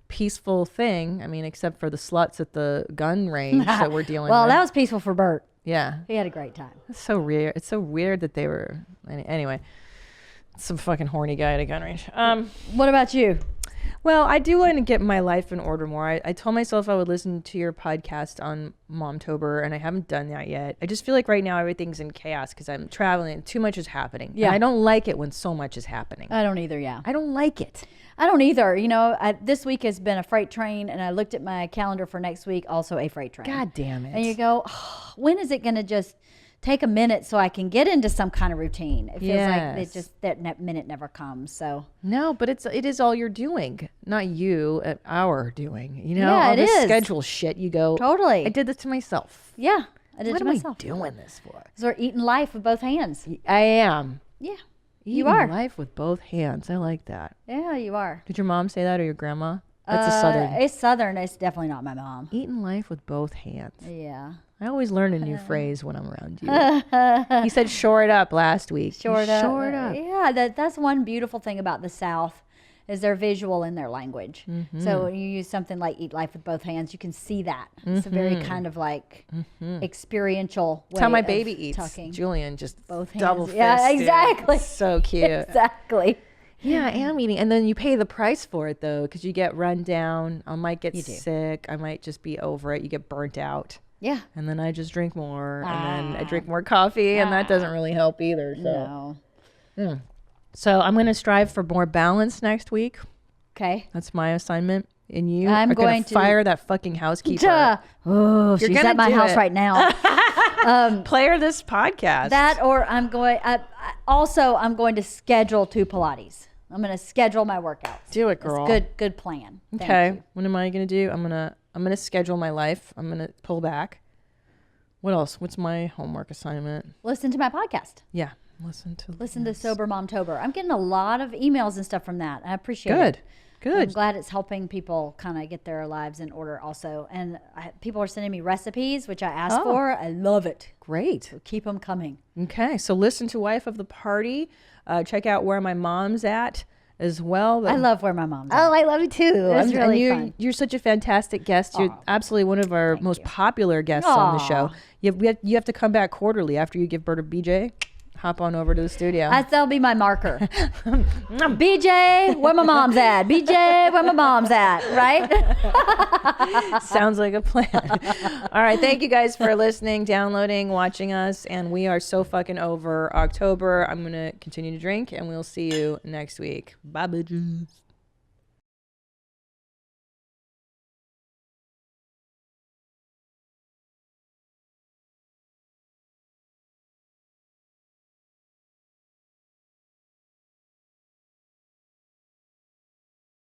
peaceful thing. I mean, except for the sluts at the gun range that we're dealing Well, with. that was peaceful for Bert. Yeah. He had a great time. It's so weird. It's so weird that they were... Anyway, some fucking horny guy at a gun range. What about you? Well, I do want to get my life in order more. I told myself I would listen to your podcast on Momtober, and I haven't done that yet. I just feel like right now everything's in chaos because I'm traveling and too much is happening. Yeah. And I don't like it when so much is happening. I don't either, yeah. I don't like it. I don't either. You know, this week has been a freight train, and I looked at my calendar for next week, also a freight train. God damn it. And you go, oh, when is it going to just take a minute so I can get into some kind of routine? It feels like that minute never comes. So No, but it is all you're doing, not you, our doing. You know, Yeah, all it this is. schedule shit. You go, Totally. I did this to myself. yeah, I did What it am myself. I doing this for? So we're eating life with both hands. I am. Yeah, Eating are. life with both hands. I like that. yeah, you are. Did your mom say that or your grandma? That's a southern. It's southern. It's definitely not my mom. Eating life with both hands. Yeah. I always learn a new phrase when I'm around you. He said shore it up last week. Short up. Shore it up. Yeah, that's one beautiful thing about the South is they're visual in their language. So when you use something like eat life with both hands, you can see that. It's a very kind of like experiential way That's how my of baby eats. talking. Julian just Both double hands. Yeah, fisted. exactly. It's so cute. Exactly. Yeah, I am eating. And then you pay the price for it, though, because you get run down. I might get You do. sick. I might just be over it. You get burnt out. Yeah. And then I just drink more. And then I drink more coffee. And that doesn't really help either. So, No. so I'm going to strive for more balance next week. Okay. That's my assignment. And you I'm are going going to to- fire that fucking housekeeper. Duh. Oh, she's gonna at my do house it. right now. Play her this podcast. That or I'm going. I'm going to schedule 2 Pilates. I'm going to schedule my workouts. Do it, It's girl. good plan. Thank Okay. you. What am I gonna do? I'm gonna schedule my life. I'm gonna pull back. What else? What's my homework assignment? Listen to my podcast. Yeah. Listen to Sober Momtober. I'm getting a lot of emails and stuff from that. I appreciate Good. it. Good. I'm glad it's helping people kind of get their lives in order also. And people are sending me recipes, which I asked for. I love it. Great. Keep them coming. Okay. So listen to Wife of the Party. Check out Where My Mom's At as well. I love Where My Mom's At. Oh, I love you too. It's really and fun. You're such a fantastic guest. You're absolutely one of our most popular guests on the show. You have to come back quarterly after you give Bert a BJ. Hop on over to the studio. That'll be my marker. BJ, where my mom's at? BJ, where my mom's at? Right? Sounds like a plan. All right. Thank you guys for listening, downloading, watching us. And we are so fucking over October. I'm going to continue to drink, and we'll see you next week. Bye, bitches.